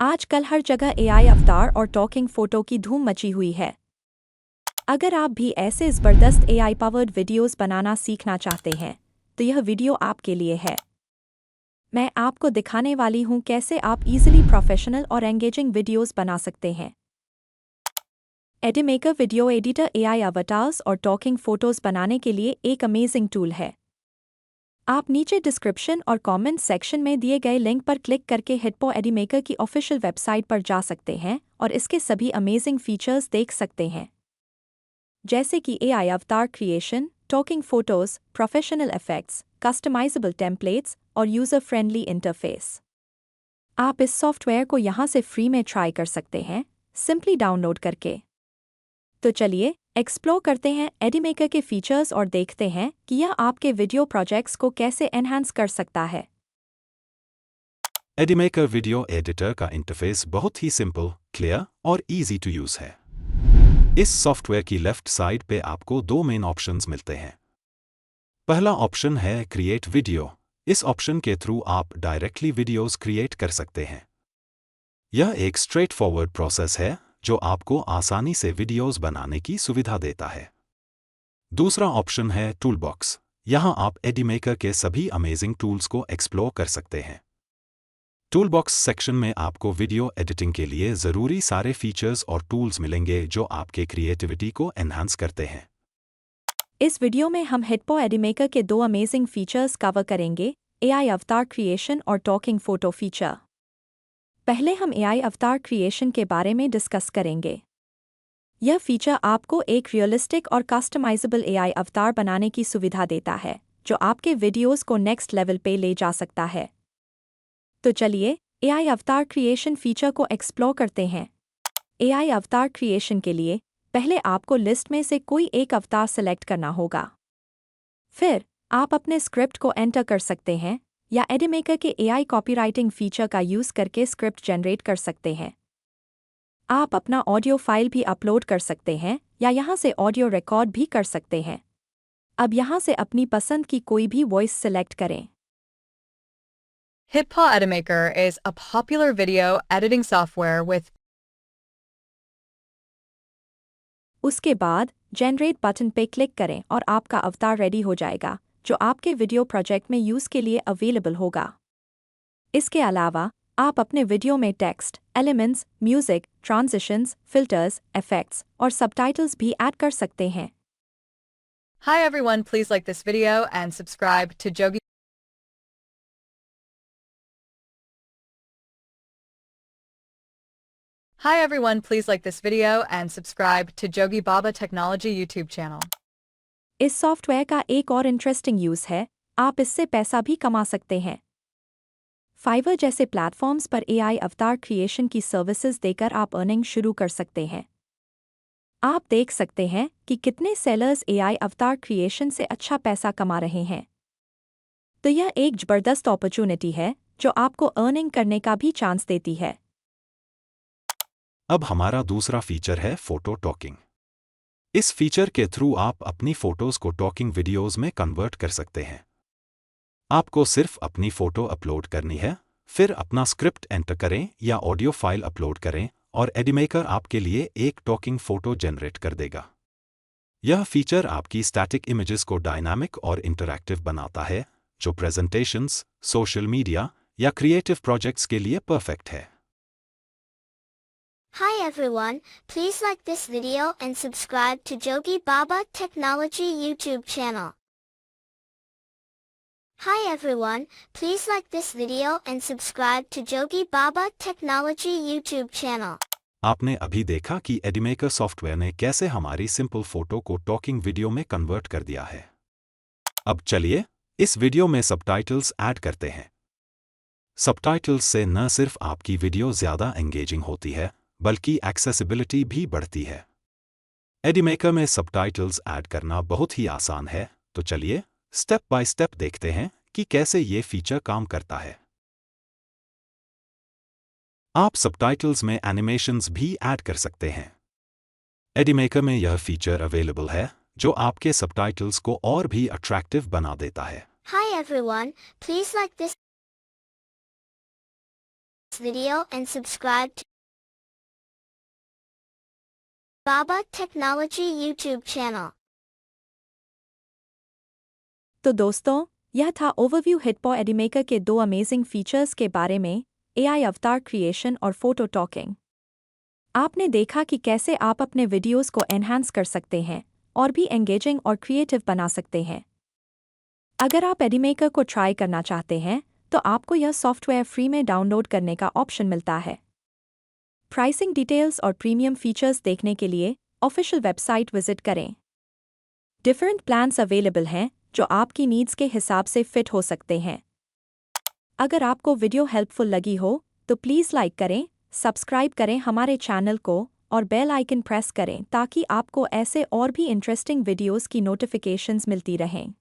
आजकल हर जगह एआई अवतार और टॉकिंग फोटो की धूम मची हुई है। अगर आप भी ऐसे ज़बरदस्त एआई पावर्ड वीडियोस बनाना सीखना चाहते हैं, तो यह वीडियो आपके लिए है। मैं आपको दिखाने वाली हूँ कैसे आप इजीली प्रोफेशनल और एंगेजिंग वीडियोस बना सकते हैं। एडीमेकर वीडियो एडिटर एआई अवतार्स और टॉकिंग फोटोज बनाने के लिए एक अमेजिंग टूल है। आप नीचे डिस्क्रिप्शन और कमेंट सेक्शन में दिए गए लिंक पर क्लिक करके हिप्पो एडीमेकर की ऑफिशियल वेबसाइट पर जा सकते हैं और इसके सभी अमेजिंग फीचर्स देख सकते हैं, जैसे कि AI avatar creation, talking photos, professional effects, customisable templates और यूज़र फ्रेंडली इंटरफेस। आप इस सॉफ्टवेयर को यहाँ से फ्री में ट्राई कर सकते हैं, सिंपली डाउनलोड करके। तो चलिए एक्सप्लोर करते हैं एडीमेकर के फीचर्स और देखते हैं कि यह आपके वीडियो प्रोजेक्ट्स को कैसे एनहांस कर सकता है। एडीमेकर वीडियो एडिटर का इंटरफेस बहुत ही सिंपल, क्लियर और इजी टू यूज है। इस सॉफ्टवेयर की लेफ्ट साइड पे आपको दो मेन ऑप्शंस मिलते हैं। पहला ऑप्शन है क्रिएट वीडियो। इस ऑप्शन के थ्रू आप डायरेक्टली वीडियोस क्रिएट कर सकते हैं। यह एक स्ट्रेट फॉरवर्ड प्रोसेस है जो आपको आसानी से वीडियोस बनाने की सुविधा देता है। दूसरा ऑप्शन है टूलबॉक्स। यहाँ आप एडीमेकर के सभी अमेजिंग टूल्स को एक्सप्लोर कर सकते हैं। टूलबॉक्स सेक्शन में आपको वीडियो एडिटिंग के लिए ज़रूरी सारे फीचर्स और टूल्स मिलेंगे जो आपके क्रिएटिविटी को एनहांस करते हैं। इस वीडियो में हम हिप्पो एडीमेकर के दो अमेजिंग फीचर्स कवर करेंगे, एआई अवतार क्रिएशन और टॉकिंग फोटो फीचर। पहले हम एआई अवतार क्रिएशन के बारे में डिस्कस करेंगे। यह फीचर आपको एक रियलिस्टिक और कस्टमाइजेबल एआई अवतार बनाने की सुविधा देता है, जो आपके वीडियोस को नेक्स्ट लेवल पे ले जा सकता है। तो चलिए एआई अवतार क्रिएशन फीचर को एक्सप्लोर करते हैं। एआई अवतार क्रिएशन के लिए पहले आपको लिस्ट में से कोई एक अवतार सेलेक्ट करना होगा। फिर आप अपने स्क्रिप्ट को एंटर कर सकते हैं या एडीमेकर के एआई कॉपीराइटिंग फीचर का यूज़ करके स्क्रिप्ट जनरेट कर सकते हैं। आप अपना ऑडियो फाइल भी अपलोड कर सकते हैं या यहाँ से ऑडियो रिकॉर्ड भी कर सकते हैं। अब यहाँ से अपनी पसंद की कोई भी वॉइस सेलेक्ट करें। Hippo Edimaker is a popular video editing software with उसके बाद जनरेट बटन पे क्लिक करें और आपका अवतार रेडी हो जाएगा, जो आपके वीडियो प्रोजेक्ट में यूज़ के लिए अवेलेबल होगा। इसके अलावा आप अपने वीडियो में text, elements, music, transitions, filters, effects और सबटाइटल्स भी ऐड कर सकते हैं। Hi everyone, please like this video and subscribe to Jogi. Hi everyone, please like this video and subscribe to Jogi Baba Technology YouTube channel. इस software का एक और interesting use है, आप इससे पैसा भी कमा सकते हैं। फाइवर जैसे प्लेटफॉर्म्स पर एआई अवतार क्रिएशन की सर्विसेज देकर आप अर्निंग शुरू कर सकते हैं। आप देख सकते हैं कि कितने सेलर्स एआई अवतार क्रिएशन से अच्छा पैसा कमा रहे हैं। तो यह एक जबरदस्त अपॉर्चुनिटी है जो आपको अर्निंग करने का भी चांस देती है। अब हमारा दूसरा फीचर है फोटो टॉकिंग। इस फीचर के थ्रू आप अपनी फोटोज को टॉकिंग वीडियोज में कन्वर्ट कर सकते हैं। आपको सिर्फ अपनी फोटो अपलोड करनी है, फिर अपना स्क्रिप्ट एंटर करें या ऑडियो फाइल अपलोड करें और एडीमेकर आपके लिए एक टॉकिंग फोटो जनरेट कर देगा। यह फीचर आपकी स्टैटिक इमेजेस को डायनामिक और इंटरैक्टिव बनाता है, जो प्रेजेंटेशंस, सोशल मीडिया या क्रिएटिव प्रोजेक्ट्स के लिए परफेक्ट है। Hi everyone, please like this video and subscribe to Jogi Baba Technology YouTube channel. Hi everyone, please like this video and subscribe to Jogi Baba Technology YouTube channel. आपने अभी देखा कि एडीमेकर software ने कैसे हमारी सिंपल फोटो को talking video में convert कर दिया है। अब चलिए इस वीडियो में सबटाइटल्स ऐड करते हैं। सबटाइटल्स से न सिर्फ आपकी वीडियो ज़्यादा एंगेजिंग होती है, बल्कि एक्सेसिबिलिटी भी बढ़ती है। एडीमेकर में सबटाइटल्स ऐड करना बहुत ही आसान है, तो चलिए स्टेप बाय स्टेप देखते हैं कि कैसे ये फीचर काम करता है। आप सबटाइटल्स में एनिमेशंस भी ऐड कर सकते हैं। एडीमेकर में यह फीचर अवेलेबल है, जो आपके सबटाइटल्स को और भी अट्रैक्टिव बना देता है। Hi everyone, please like this video and subscribe to Baba Technology YouTube channel. तो दोस्तों, यह था ओवरव्यू हिटपो एडिमेकर के 2 अमेजिंग फीचर्स के बारे में, एआई अवतार क्रिएशन और फोटो टॉकिंग। आपने देखा कि कैसे आप अपने वीडियोस को एनहांस कर सकते हैं और भी एंगेजिंग और क्रिएटिव बना सकते हैं। अगर आप एडिमेकर को ट्राई करना चाहते हैं, तो आपको यह सॉफ्टवेयर फ्री में डाउनलोड करने का ऑप्शन मिलता है। प्राइसिंग डिटेल्स और प्रीमियम फीचर्स देखने के लिए ऑफिशियल वेबसाइट विजिट करें। डिफरेंट प्लान्स अवेलेबल हैं जो आपकी नीड्स के हिसाब से फिट हो सकते हैं। अगर आपको वीडियो हेल्पफुल लगी हो तो प्लीज़ लाइक करें, सब्सक्राइब करें हमारे चैनल को और बेल आइकन प्रेस करें ताकि आपको ऐसे और भी इंटरेस्टिंग वीडियोस की नोटिफिकेशंस मिलती रहें।